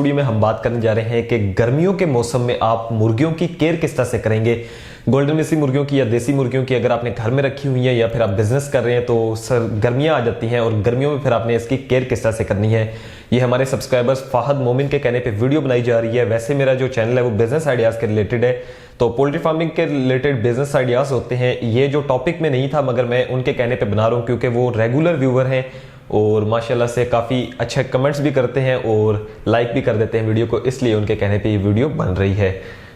Video में हम बात करने जा रहे हैं कि गर्मियों के मौसम में आप मुर्गियों की केयर किस तरह से करेंगे। गोल्डन मिसी मुर्गियों की या देसी मुर्गियों की अगर आपने घर में रखी हुई है या फिर आप बिजनेस कर रहे हैं तो सर गर्मियां आ जाती हैं और गर्मियों में फिर आपने इसकी केयर किस तरह से करनी है। ये हमारे सब्सक्राइबर्स फाहद मोमिन के कहने पे वीडियो बनाई जा रही है। वैसे मेरा जो चैनल है वो बिजनेस आइडियाज के रिलेटेड है, तो पोल्ट्री फार्मिंग के रिलेटेड बिजनेस आइडियाज होते हैं। ये जो टॉपिक में नहीं था मगर मैं उनके कहने पे बना रहा हूँ क्योंकि वो रेगुलर व्यूअर हैं और माशाल्लाह से काफ़ी अच्छे कमेंट्स भी करते हैं और लाइक भी कर देते हैं वीडियो को, इसलिए उनके कहने पे ये वीडियो बन रही है।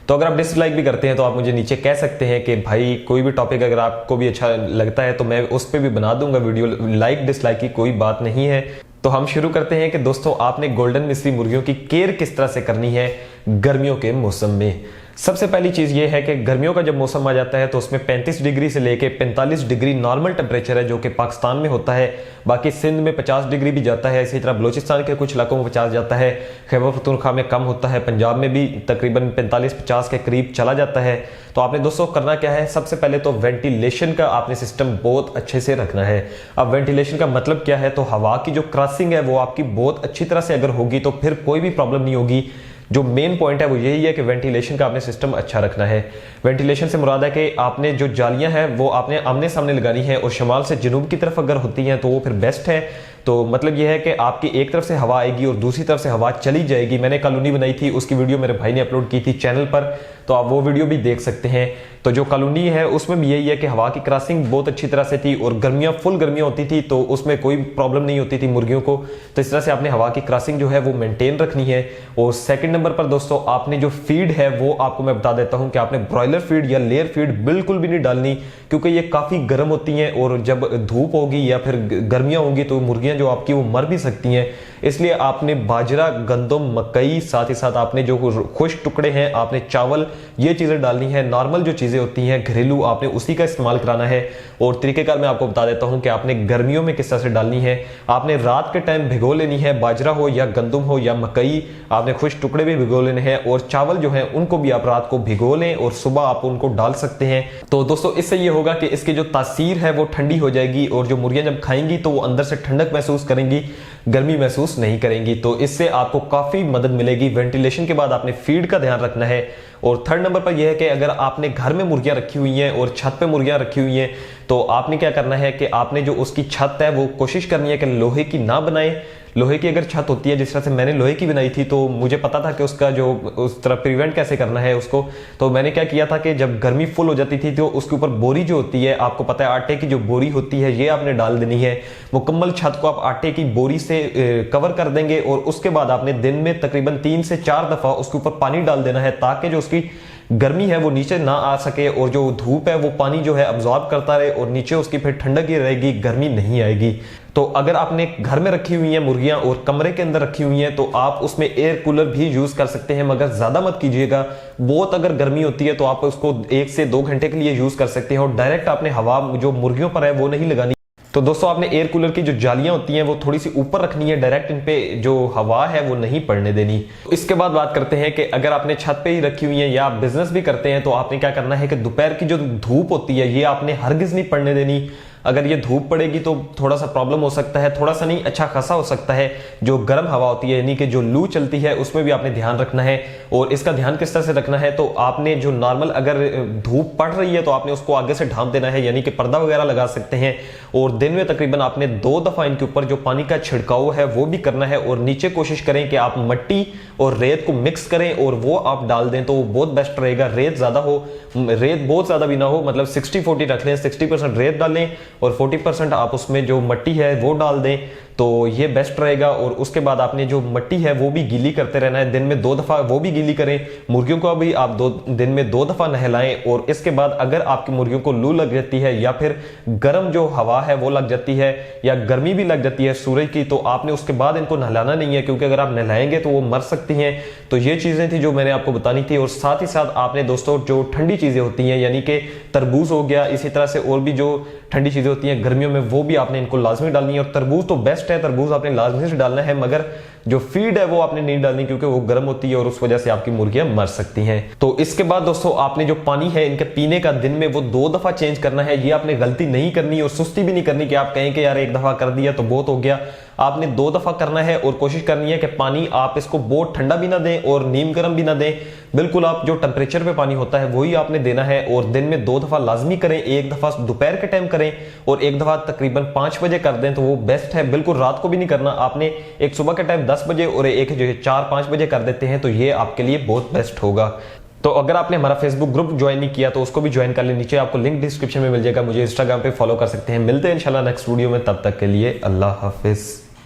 तो अगर आप डिसलाइक भी करते हैं तो आप मुझे नीचे कह सकते हैं कि भाई कोई भी टॉपिक अगर आपको भी अच्छा लगता है तो मैं उस पर भी बना दूंगा वीडियो। लाइक डिसलाइक की कोई बात नहीं है। तो हम शुरू करते हैं कि दोस्तों आपने गोल्डन मिस्री मुर्गियों की केयर किस तरह से करनी है गर्मियों के मौसम में। सबसे पहली चीज ये है कि गर्मियों का जब मौसम आ जाता है तो उसमें 35 डिग्री से लेके 45 डिग्री नॉर्मल टेम्परेचर है जो कि पाकिस्तान में होता है। बाकी सिंध में 50 डिग्री भी जाता है, इसी तरह बलूचिस्तान के कुछ इलाकों में 50 जाता है, खैबर पख्तूनख्वा में कम होता है, पंजाब में भी तकरीबन 45-50 के करीब चला जाता है। तो आपने दोस्तों करना क्या है, सबसे पहले तो वेंटिलेशन का आपने सिस्टम बहुत अच्छे से रखना है। अब वेंटिलेशन का मतलब क्या है, तो हवा की जो क्रॉसिंग है वो आपकी बहुत अच्छी तरह से अगर होगी तो फिर कोई भी प्रॉब्लम नहीं होगी। जो मेन पॉइंट है वो यही है कि वेंटिलेशन का आपने सिस्टम अच्छा रखना है। वेंटिलेशन से मुराद है कि आपने जो जालियां हैं वो आपने आमने सामने लगानी है और शमाल से जनूब की तरफ अगर होती हैं तो वो फिर बेस्ट है। तो मतलब यह है कि आपकी एक तरफ से हवा आएगी और दूसरी तरफ से हवा चली जाएगी। मैंने कॉलोनी बनाई थी, उसकी वीडियो मेरे भाई ने अपलोड की थी चैनल पर, तो आप वो वीडियो भी देख सकते हैं। तो जो कॉलोनी है उसमें भी यही है कि हवा की क्रॉसिंग बहुत अच्छी तरह से थी और गर्मियां फुल गर्मियां होती थी तो उसमें कोई प्रॉब्लम नहीं होती थी मुर्गियों को। तो इस तरह से आपने हवा की क्रॉसिंग जो है वो मेंटेन रखनी है। और सेकंड नंबर पर दोस्तों आपने जो फीड है वो आपको मैं बता देता हूं कि आपने ब्रॉयलर फीड या लेयर फीड बिल्कुल भी नहीं डालनी, क्योंकि ये काफी गर्म होती हैं और जब धूप होगी या फिर गर्मियां होंगी तो मुर्गियां जो आपकी वो मर भी सकती हैं। इसलिए आपने बाजरा, गंदम, मकई, साथ ही साथ आपने जो खुश्क टुकड़े हैं, आपने चावल, ये चीजें डालनी है। नॉर्मल जो चीजें होती हैं घरेलू आपने उसी का इस्तेमाल कराना है। और तरीकेकार मैं आपको बता देता हूं कि आपने गर्मियों में किस तरह से डालनी है। आपने रात के टाइम भिगो लेनी है, बाजरा हो या गंदम हो या मकई, आपने खुश्क टुकड़े भी भिगो लेने हैं और चावल जो है उनको भी आप रात को भिगो लें और सुबह आप उनको डाल सकते हैं। तो दोस्तों इससे ये होगा कि इसकी जो तासीर है वो ठंडी हो जाएगी और जो मुर्गियां जब खाएंगी तो वो अंदर से ठंडक महसूस करेंगी, गर्मी महसूस नहीं करेंगी। तो इससे आपको काफी मदद मिलेगी। वेंटिलेशन के बाद आपने फीड का ध्यान रखना है। और थर्ड नंबर पर यह है कि अगर आपने घर में मुर्गियां रखी हुई हैं और छत पे मुर्गियां रखी हुई हैं तो आपने क्या करना है कि आपने जो उसकी छत है वो कोशिश करनी है कि लोहे की ना बनाए। लोहे की अगर छत होती है, जिस तरह से मैंने लोहे की बनाई थी तो मुझे पता था कि उसका जो उस तरह प्रिवेंट कैसे करना है उसको। तो मैंने क्या किया था कि जब गर्मी फुल हो जाती थी तो उसके ऊपर बोरी जो होती है, आपको पता है आटे की जो बोरी होती है, ये आपने डाल देनी है। मुकम्मल छत को आप आटे की बोरी से कवर कर देंगे और उसके बाद आपने दिन में तकरीबन 3 से 4 दफा उसके ऊपर पानी डाल देना है ताकि जो उसकी गर्मी है वो नीचे ना आ सके और जो धूप है वो पानी जो है अब्जॉर्ब करता रहे और नीचे उसकी फिर ठंडक ही रहेगी, गर्मी नहीं आएगी। तो अगर आपने घर में रखी हुई हैं मुर्गियां और कमरे के अंदर रखी हुई हैं तो आप उसमें एयर कूलर भी यूज कर सकते हैं, मगर ज्यादा मत कीजिएगा। बहुत अगर गर्मी होती है तो आप उसको 1 से 2 घंटे के लिए यूज कर सकते हैं और डायरेक्ट आपने हवा जो मुर्गियों पर है वो नहीं लगानी। तो दोस्तों आपने एयर कूलर की जो जालियां होती हैं वो थोड़ी सी ऊपर रखनी है, डायरेक्ट इन पे जो हवा है वो नहीं पड़ने देनी। इसके बाद बात करते हैं कि अगर आपने छत पे ही रखी हुई है या आप बिजनेस भी करते हैं तो आपने क्या करना है कि दोपहर की जो धूप होती है ये आपने हरगिज नहीं पड़ने देनी। अगर ये धूप पड़ेगी तो थोड़ा सा प्रॉब्लम हो सकता है, थोड़ा सा नहीं अच्छा खासा हो सकता है। जो गर्म हवा होती है यानी कि जो लू चलती है उसमें भी आपने ध्यान रखना है। और इसका ध्यान किस तरह से रखना है, तो आपने जो नॉर्मल अगर धूप पड़ रही है तो आपने उसको आगे से ढांप देना है, यानी कि पर्दा वगैरह लगा सकते हैं। और दिन में तकरीबन आपने 2 दफा इनके ऊपर जो पानी का छिड़काव है वो भी करना है। और नीचे कोशिश करें कि आप मिट्टी और रेत को मिक्स करें और वो आप डाल दें तो वो बहुत बेस्ट रहेगा। रेत ज्यादा हो, रेत बहुत ज्यादा भी ना हो, मतलब 60-40 रख लें, 60% रेत डालें और 40% आप उसमें जो मिट्टी है वो डाल दें, तो ये बेस्ट रहेगा। और उसके बाद आपने जो मिट्टी है वो भी गीली करते रहना है, दिन में 2 दफा वो भी गीली करें। मुर्गियों को भी आप दिन में 2 दफा नहलाएं। और इसके बाद अगर आपकी मुर्गियों को लू लग जाती है या फिर गर्म जो हवा है वो लग जाती है या गर्मी भी लग जाती है सूरज की, तो आपने उसके बाद इनको नहलाना नहीं है, क्योंकि अगर आप नहलाएंगे तो वो मर सकती हैं। तो ये चीजें थी जो मैंने आपको बतानी थी। और साथ ही साथ आपने दोस्तों जो ठंडी चीजें होती हैं यानी कि तरबूज हो गया, इसी तरह से और भी जो ठंडी चीजें होती हैं गर्मियों में वो भी आपने इनको लाजमी डालनी है। और तरबूज तो बेस्ट है, तरबूज आपने लाजमी से डालना है, मगर जो फीड है वो आपने नहीं डालनी, क्योंकि वो गर्म होती है और उस वजह से आपकी मुर्गियां मर सकती हैं। तो इसके बाद दोस्तों आपने जो पानी है इनके पीने का दिन में वो 2 दफा चेंज करना है। ये आपने गलती नहीं करनी और सुस्ती भी नहीं करनी कि आप कहें कि यार 1 दफा कर दिया तो बहुत हो गया। आपने 2 दफा करना है और कोशिश करनी है कि पानी आप इसको बहुत ठंडा भी ना दें और नीम गर्म भी ना दें, बिल्कुल आप जो टेम्परेचर पे पानी होता है वही आपने देना है। और दिन में 2 दफा लाजमी करें, 1 दफा दोपहर के टाइम करें और 1 दफा तकरीबन 5 बजे कर दें तो वो बेस्ट है। बिल्कुल रात को भी नहीं करना आपने, एक सुबह के टाइम 10 बजे और एक जो है 4-5 बजे कर देते हैं तो ये आपके लिए बहुत बेस्ट होगा। तो अगर आपने हमारा फेसबुक ग्रुप ज्वाइन नहीं किया तो उसको भी ज्वाइन कर ले, नीचे आपको लिंक डिस्क्रिप्शन में मिल जाएगा। मुझे इंस्टाग्राम पे फॉलो कर सकते हैं। मिलते हैं इंशाल्लाह नेक्स्ट वीडियो में, तब तक के लिए अल्लाह हाफिज।